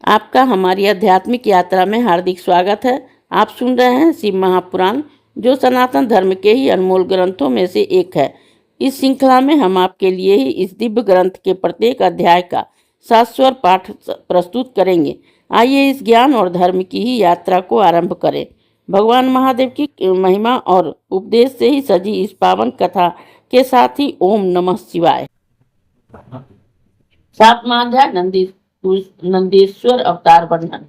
आपका हमारी आध्यात्मिक यात्रा में हार्दिक स्वागत है। आप सुन रहे हैं शिव महापुराण, जो सनातन धर्म के ही अनमोल ग्रंथों में से एक है। इस श्रृंखला में हम आपके लिए ही इस दिव्य ग्रंथ के प्रत्येक अध्याय का शाश्वत पाठ प्रस्तुत करेंगे। आइए इस ज्ञान और धर्म की ही यात्रा को आरंभ करें। भगवान महादेव की महिमा और उपदेश से ही सजी इस पावन कथा के साथ ही ओम नमः शिवाय। सातवां अध्याय नंदीश्वर अवतार वर्णन।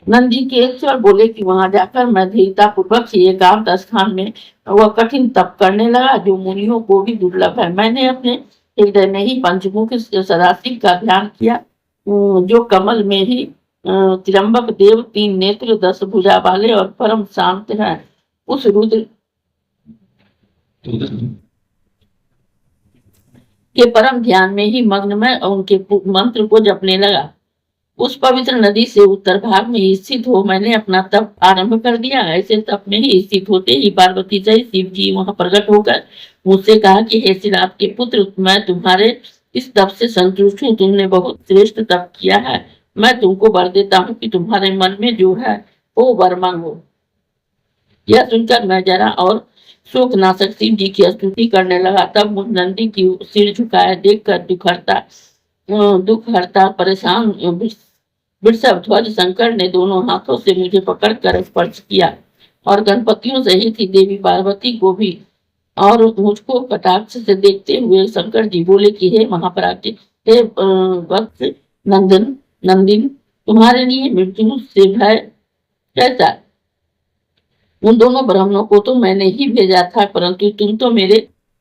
नंदी के ईश्वर बोले कि वहां जाकर मैं धीरता पूर्वक एकांत स्थान में वह कठिन तप करने लगा जो मुनियों को भी दुर्लभ है। मैंने अपने हृदय में ही पंचमुख सदाशिव का ध्यान किया, जो कमल में ही त्र्यंबक देव, 3 नेत्र, 10 भुजा वाले और परम शांत है। उस रुद्र के परम ध्यान में ही मग्न मैं उनके मंत्र को जपने लगा। उस पवित्र नदी से उत्तर भाग में स्थित हो मैंने अपना तप आरंभ कर दिया। ऐसे तप में ही स्थित होते ही पार्वती सहित शिव जी वहां प्रकट होकर मुझसे कहा कि हे श्रीनाथ के पुत्र, मैं तुम्हारे इस तप से संतुष्ट हूँ। तुमने बहुत श्रेष्ठ तप किया है। मैं तुमको वर देता हूँ कि तुम्हारे मन में जो है वो वर मांगो। यह सुनकर मैं जरा और शोक नाशक शिव जी की स्तुति करने लगा। तब मुझ नंदी की सिर झुकाया देखकर दुख हरता परेशान वृषभ ध्वज शंकर ने दोनों हाथों से मुझे पकड़कर स्पर्श किया और गणपतियों सहित ही देवी पार्वती को भी, और मुझको कटाक्ष से देखते हुए शंकर जी बोले कि हे महापराक्रमी, हे वत्स नंदिन, तुम्हारे लिए मृत्यु से भय कैसा? उन दोनों ब्राह्मणों को तो मैंने ही भेजा था, परंतु तुम तो मेरे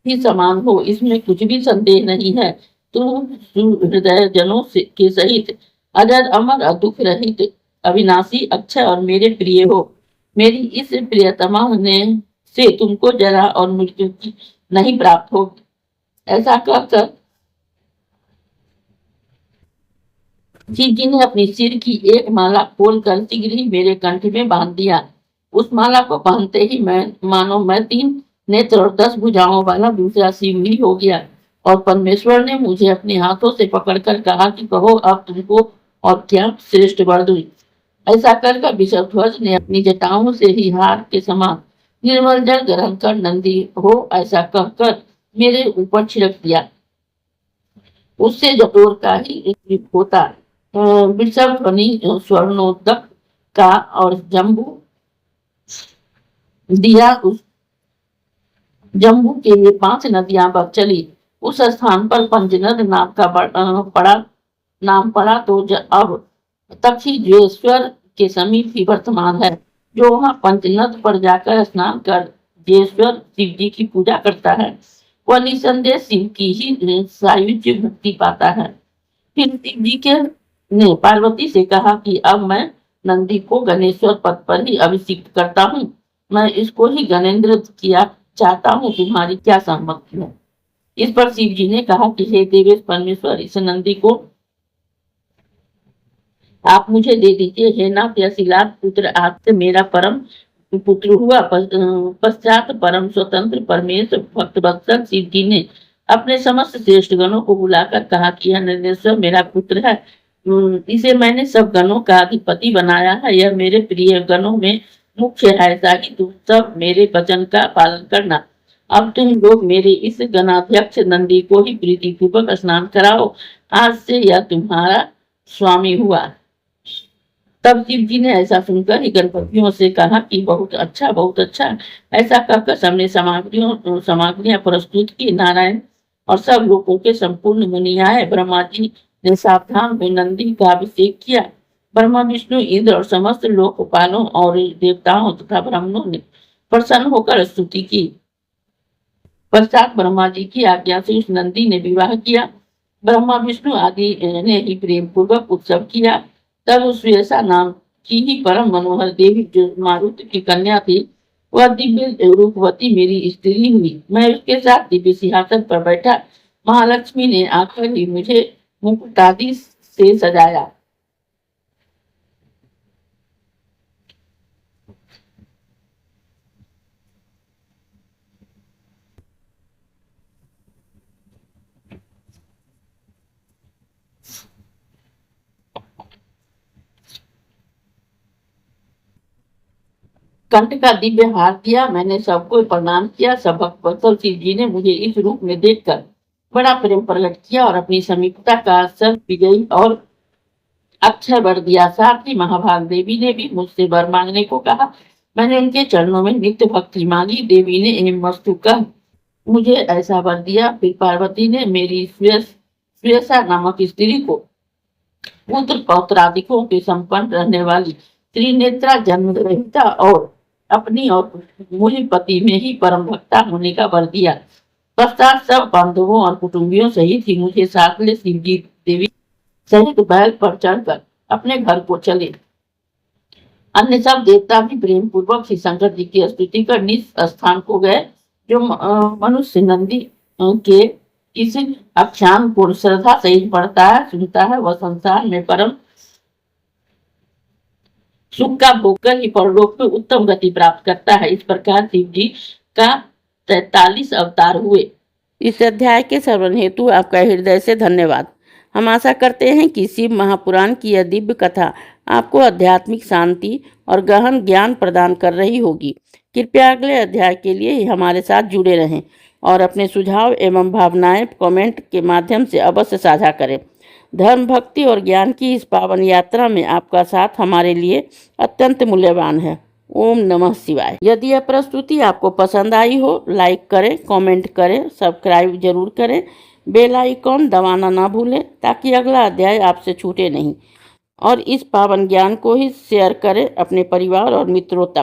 ही समान हो, इसमें कुछ भी संदेह नहीं है। तुम हृदय जनों के सहित अजर अमर दुख रहित अविनाशी अक्षय और मेरे प्रिय हो। मेरी इस प्रियतमा ने से तुमको जरा और मृत्यु की नहीं प्राप्त होगी। ऐसा कहकर शिव जी ने अपनी सिर की एक माला खोलकर शीघ्र ही मेरे कंठ में बांध दिया। उस माला को बांधते ही मैं 3 नेत्र और 10 भुजाओं वाला दूसरा शिव ही हो गया। और परमेश्वर ने मुझे अपने हाथों से पकड़कर कहा कि कहो अब तुमको और क्या श्रेष्ठ वर दूं। ऐसा कर वृषभध्वज ने अपनी जटाओं से ही हार के समान निर्मल जल ग्रहण कर नंदी हो ऐसा कहकर मेरे ऊपर छिड़क दिया। उससे जटोर का ही एक होता वृषभ ध्वनि स्वर्णोदक का और जम्बू दिया। उस जम्बू के लिए 5 नदियां बह चली। उस स्थान पर पंचनद नाम पड़ा तो अब तक ही जेश्वर के समीप ही वर्तमान है। जो वहां पंचनद पर जाकर स्नान कर जेश्वर शिव जी की पूजा करता है, वह निसंदेह शिव की ही सायुज्य मुक्ति पाता है। फिर शिव जी के ने पार्वती से कहा कि अब मैं नंदी को गणेश्वर पद पर ही अभिषिक्त करता हूँ। मैं इसको ही गणेंद्र किया चाहता हूँ, तुम्हारी क्या सहमति है? इस पर शिव जी ने कहा कि हे देवेश परमेश्वर, इस नंदी को आप मुझे दे दीजिए। हे नाथ यशिलाद पुत्र, आपसे मेरा परम पुत्र हुआ। पश्चात परम स्वतंत्र परमेश्वर भक्त वत्सल शिव जी ने अपने समस्त श्रेष्ठ गणों को बुलाकर कहा कि यह नंदेश्वर मेरा पुत्र है। इसे मैंने सब गणों का अधिपति बनाया है। यह मेरे प्रिय गणों में मुख्य है, ताकि तुम सब मेरे वचन का पालन करना। अब तुम लोग मेरे इस गणाध्यक्ष नंदी को ही प्रीति पूर्वक स्नान कराओ। आज से यह तुम्हारा स्वामी हुआ। तब शिव जी ने ऐसा सुनकर ही गणपतियों से कहा कि बहुत अच्छा, बहुत अच्छा। ऐसा कहकर सबने सामग्रियां प्रस्तुत की। नारायण और सब लोगों के संपूर्ण मुनि आए। ब्रह्मा जी ने सावधान में नंदी का अभिषेक किया। ब्रह्मा, विष्णु, इंद्र और समस्त लोकपालों और देवताओं तथा ब्राह्मणों ने प्रसन्न होकर स्तुति की। पश्चात ब्रह्मा जी की आज्ञा से उस नंदी ने विवाह किया। ब्रह्मा, विष्णु आदि ने ही प्रेम पूर्वक उत्सव किया। तब उस श्वेता नाम की ही परम मनोहर देवी, जो मारुत की कन्या थी, वह दिव्य रूपवती मेरी स्त्री हुई। मैं उसके साथ दिव्य सिंहासन पर बैठा। महालक्ष्मी ने आकर ही मुझे मुकुट आदि से सजाया। कंठ का दिव्य हार दिया। मैंने सबको प्रणाम किया। सब भक्त वत्सल शिव जी ने मुझे इस रूप में देखकर बड़ा प्रेम प्रकट किया और अपनी समीपता का सर्व विजयी और अक्षय वर दिया। साथ ही महाभाग देवी ने भी मुझसे वर मांगने को कहा। मैंने उनके चरणों में नित्य भक्ति मांगी। देवी ने एम वस्तु का मुझे ऐसा वर दिया। फिर पार्वती ने मेरी श्वेसा नामक स्त्री को पुत्र पौत्रादिकों के संपन्न रहने वाली त्रिनेत्रा जन्म रहिता और अपनी और मुझे पति में ही परम भक्ता होने का वर दिया। पश्चात सब बांधवों और कुटुंबियों सहित ही मुझे साथ ले शिव जी देवी सहित बैल पर चढ़कर अपने घर को चले। अन्य सब देवता भी प्रेम पूर्वक श्री शंकर जी की स्तुति कर निज स्थान को गए। जो मनुष्य नंदी के किसी आख्यान को श्रद्धा सहित पढ़ता है, सुनता है, वह संसार में परम सुख का भोग कर ही परलोक में उत्तम गति प्राप्त करता है। इस प्रकार शिव जी का 43 अवतार हुए। इस अध्याय के श्रवण हेतु आपका हृदय से धन्यवाद। हम आशा करते हैं कि शिव महापुराण की यह दिव्य कथा आपको आध्यात्मिक शांति और गहन ज्ञान प्रदान कर रही होगी। कृपया अगले अध्याय के लिए हमारे साथ जुड़े रहें और अपने सुझाव एवं भावनाएं कमेंट के माध्यम से अवश्य साझा करें। धर्म, भक्ति और ज्ञान की इस पावन यात्रा में आपका साथ हमारे लिए अत्यंत मूल्यवान है। ओम नमः शिवाय। यदि यह प्रस्तुति आपको पसंद आई हो, लाइक करें, कमेंट करें, सब्सक्राइब जरूर करें, बेल आइकॉन दबाना ना भूलें ताकि अगला अध्याय आपसे छूटे नहीं। और इस पावन ज्ञान को ही शेयर करें अपने परिवार और मित्रों तक।